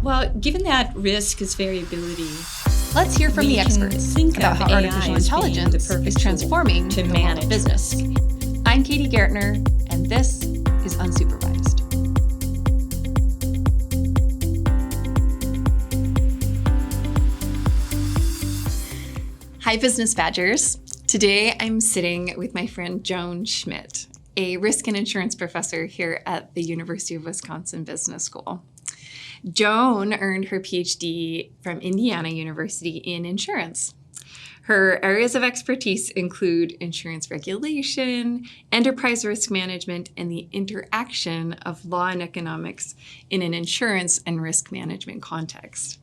Well, given that risk is variability, let's hear from the experts about how artificial intelligence is transforming to manage business. I'm Katie Gaertner, and this is Unsupervised. Hi, Business Badgers. Today I'm sitting with my friend Joan Schmit, a risk and insurance professor here at the University of Wisconsin Business School. Joan earned her PhD from Indiana University in insurance. Her areas of expertise include insurance regulation, enterprise risk management, and the interaction of law and economics in an insurance and risk management context.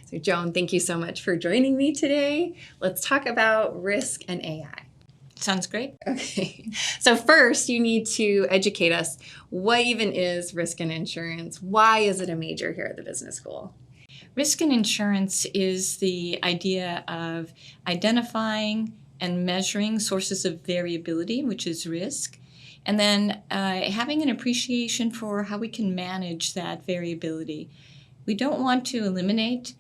So Joan, thank you so much for joining me today. Let's talk about risk and AI. Sounds great. Okay. So first, you need to educate us. What even is risk and insurance? Why is it a major here at the business school? Risk and insurance is the idea of identifying and measuring sources of variability, which is risk, and then having an appreciation for how we can manage that variability. We don't want to eliminate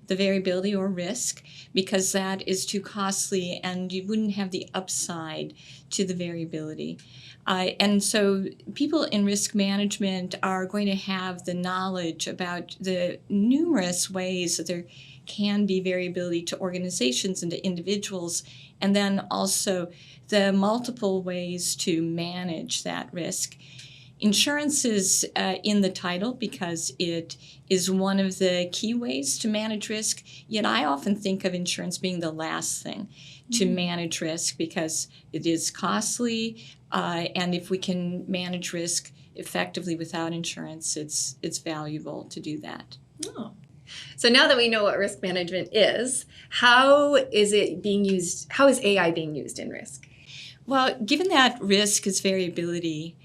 the variability or risk because that is too costly and you wouldn't have the upside to the variability. And so people in risk management are going to have the knowledge about the numerous ways that there can be variability to organizations and to individuals, and then also the multiple ways to manage that risk. Insurance is in the title because it is one of the key ways to manage risk, yet I often think of insurance being the last thing to manage risk because it is costly, and if we can manage risk effectively without insurance, it's valuable to do that. Oh. So now that we know what risk management is, how is it being used? How is AI being used in risk? Well, given that risk is variability,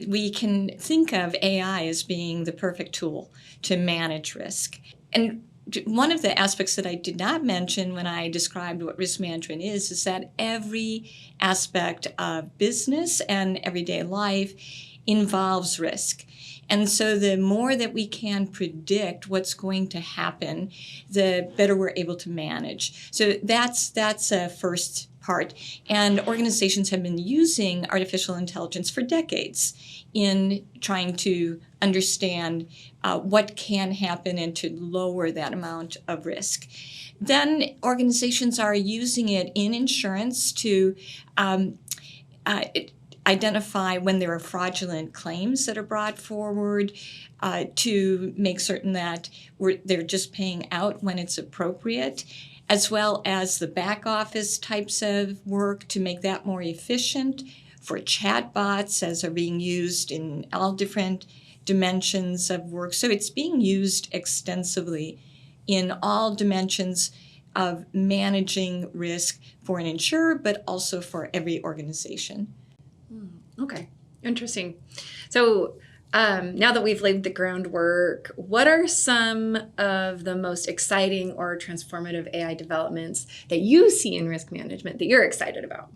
we can think of AI as being the perfect tool to manage risk. And one of the aspects that I did not mention when I described what risk management is that every aspect of business and everyday life involves risk. And so the more that we can predict what's going to happen, the better we're able to manage. So that's a first part. And organizations have been using artificial intelligence for decades in trying to understand what can happen and to lower that amount of risk. Then organizations are using it in insurance to identify when there are fraudulent claims that are brought forward, to make certain that they're just paying out when it's appropriate, as well as the back office types of work to make that more efficient, for chatbots as are being used in all different dimensions of work. So it's being used extensively in all dimensions of managing risk for an insurer, but also for every organization. Okay, interesting. So now that we've laid the groundwork, what are some of the most exciting or transformative AI developments that you see in risk management that you're excited about?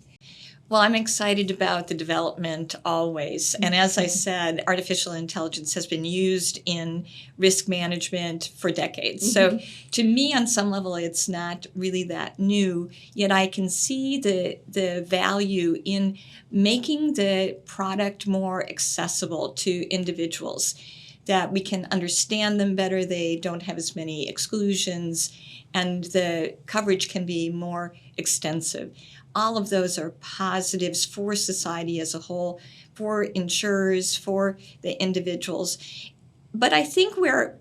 Well, I'm excited about the development always. And as I said, artificial intelligence has been used in risk management for decades. So to me, on some level, it's not really that new, yet I can see the value in making the product more accessible to individuals, that we can understand them better, they don't have as many exclusions, and the coverage can be more extensive. All of those are positives for society as a whole, for insurers, for the individuals. But I think where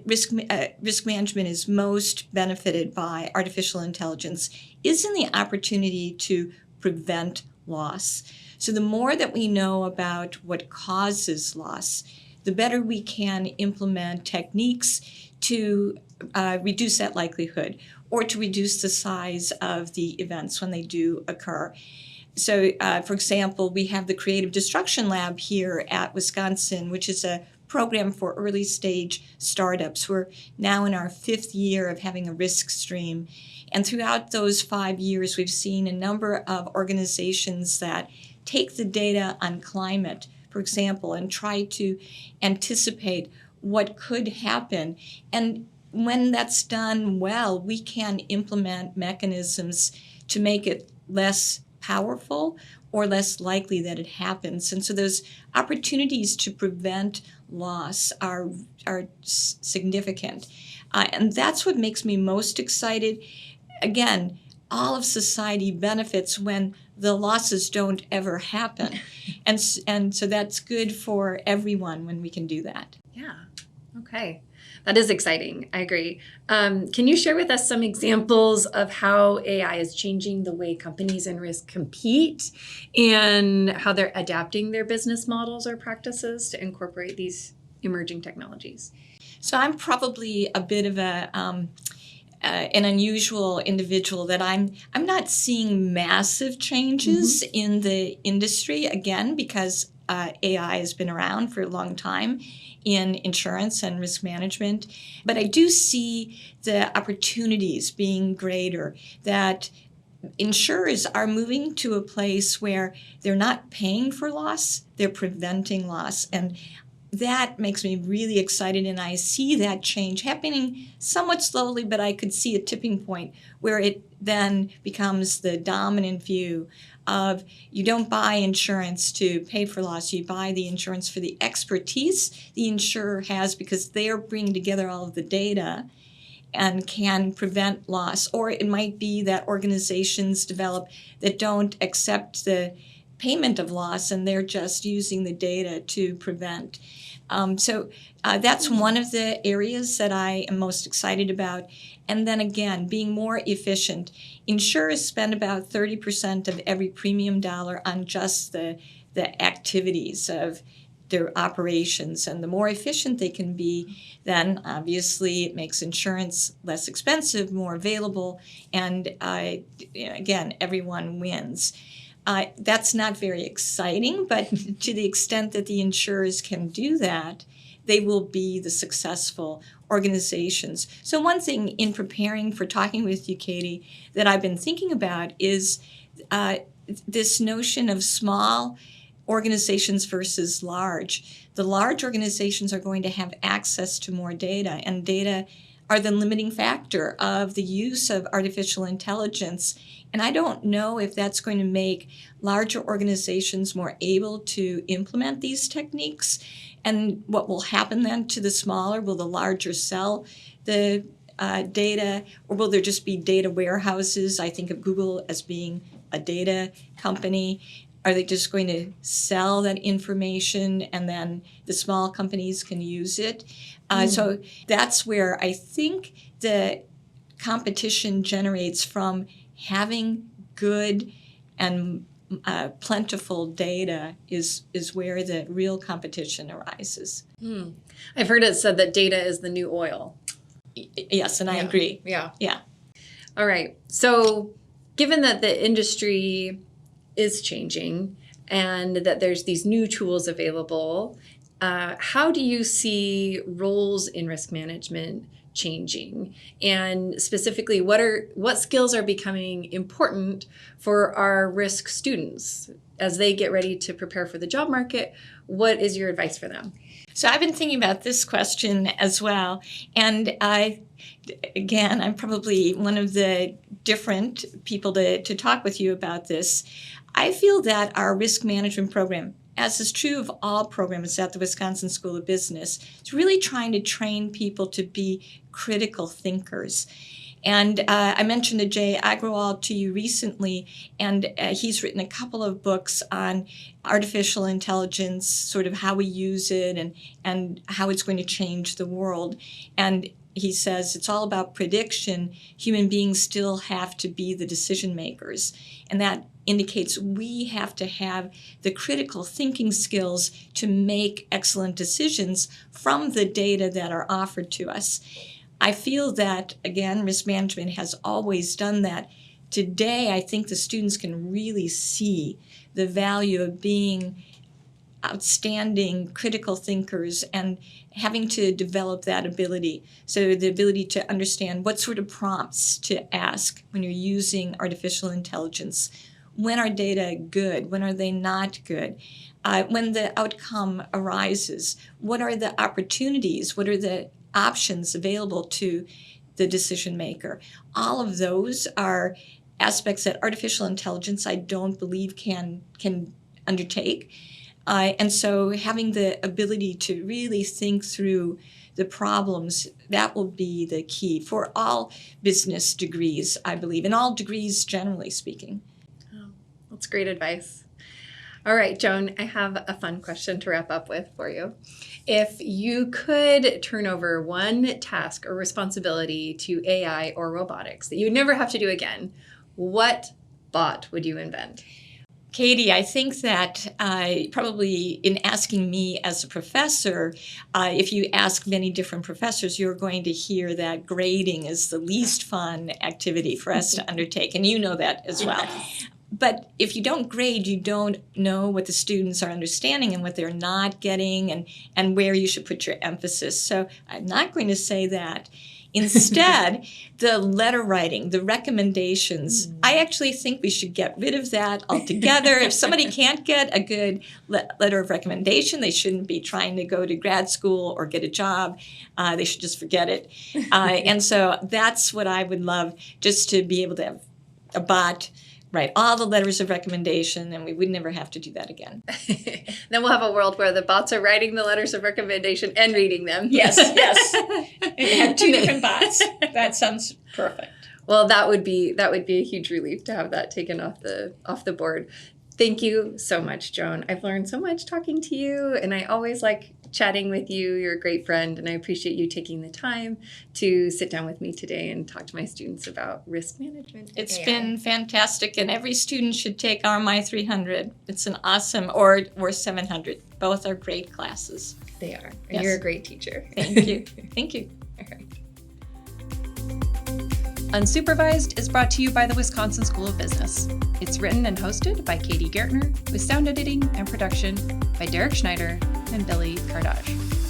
risk management is most benefited by artificial intelligence is in the opportunity to prevent loss. So the more that we know about what causes loss, the better we can implement techniques to reduce that likelihood, or to reduce the size of the events when they do occur. So, for example, we have the Creative Destruction Lab here at Wisconsin, which is a program for early stage startups. We're now in our 5th year of having a risk stream. And throughout those 5 years, we've seen a number of organizations that take the data on climate, for example, and try to anticipate what could happen. And when that's done well, we can implement mechanisms to make it less powerful or less likely that it happens. And so those opportunities to prevent loss are significant. And that's what makes me most excited. Again, all of society benefits when the losses don't ever happen. And so that's good for everyone when we can do that. Yeah. Okay. That is exciting. I agree. Can you share with us some examples of how AI is changing the way companies and risk compete and how they're adapting their business models or practices to incorporate these emerging technologies? So I'm probably a bit of an unusual individual that I'm not seeing massive changes in the industry, again, because AI has been around for a long time in insurance and risk management. But I do see the opportunities being greater, that insurers are moving to a place where they're not paying for loss, they're preventing loss. And that makes me really excited, and I see that change happening somewhat slowly, but I could see a tipping point where it then becomes the dominant view of you don't buy insurance to pay for loss, you buy the insurance for the expertise the insurer has because they are bringing together all of the data and can prevent loss. Or it might be that organizations develop that don't accept the payment of loss and they're just using the data to prevent. So that's one of the areas that I am most excited about. And then again, being more efficient. Insurers spend about 30% of every premium dollar on just the activities of their operations. And the more efficient they can be, then obviously it makes insurance less expensive, more available, and again, everyone wins. That's not very exciting, but to the extent that the insurers can do that, they will be the successful organizations. So one thing in preparing for talking with you, Katie, that I've been thinking about is this notion of small organizations versus large. The large organizations are going to have access to more data, and data are the limiting factor of the use of artificial intelligence. And I don't know if that's going to make larger organizations more able to implement these techniques. And what will happen then to the smaller? Will the larger sell the data, or will there just be data warehouses? I think of Google as being a data company. Are they just going to sell that information and then the small companies can use it? So that's where I think the competition generates from having good and plentiful data is where the real competition arises. I've heard it said that data is the new oil. Yes, and I agree. Yeah. Yeah. All right. So given that the industry is changing and that there's these new tools available, how do you see roles in risk management changing? And specifically, what skills are becoming important for our risk students as they get ready to prepare for the job market? What is your advice for them? So I've been thinking about this question as well. And I'm probably one of the different people to talk with you about this. I feel that our risk management program, as is true of all programs at the Wisconsin School of Business, is really trying to train people to be critical thinkers. And I mentioned Ajay Agrawal to you recently, and he's written a couple of books on artificial intelligence, sort of how we use it and how it's going to change the world. And he says it's all about prediction. Human beings still have to be the decision makers. And that indicates we have to have the critical thinking skills to make excellent decisions from the data that are offered to us. I feel that, again, risk management has always done that. Today, I think the students can really see the value of being outstanding critical thinkers and having to develop that ability. So the ability to understand what sort of prompts to ask when you're using artificial intelligence. when are data good? When are they not good? When the outcome arises, what are the opportunities? What are the options available to the decision maker? All of those are aspects that artificial intelligence, I don't believe, can undertake. And so having the ability to really think through the problems, that will be the key for all business degrees, I believe, and all degrees generally speaking. Oh, that's great advice. All right, Joan, I have a fun question to wrap up with for you. If you could turn over one task or responsibility to AI or robotics that you would never have to do again, what bot would you invent? Katie, I think that probably in asking me as a professor, if you ask many different professors, you're going to hear that grading is the least fun activity for us to undertake, and you know that as well. But if you don't grade, you don't know what the students are understanding and what they're not getting and where you should put your emphasis. So I'm not going to say that. Instead, the letter writing, the recommendations, I actually think we should get rid of that altogether. If somebody can't get a good letter of recommendation, they shouldn't be trying to go to grad school or get a job. They should just forget it. And so that's what I would love, just to be able to have a bot write all the letters of recommendation, and we would never have to do that again. Then we'll have a world where the bots are writing the letters of recommendation and reading them. Yes. We have two different bots. That sounds perfect. Well, that would be a huge relief to have that taken off the board. Thank you so much, Joan. I've learned so much talking to you, and I always like chatting with you. You're a great friend, and I appreciate you taking the time to sit down with me today and talk to my students about risk management. It's been fantastic, and every student should take RMI 300. It's an awesome, or 700. Both are great classes. They are, and Yes. You're a great teacher. Thank you. Thank you. All right. Unsupervised is brought to you by the Wisconsin School of Business. It's written and hosted by Katie Gaertner, with sound editing and production by Derek Schneider and Billy Kardaj.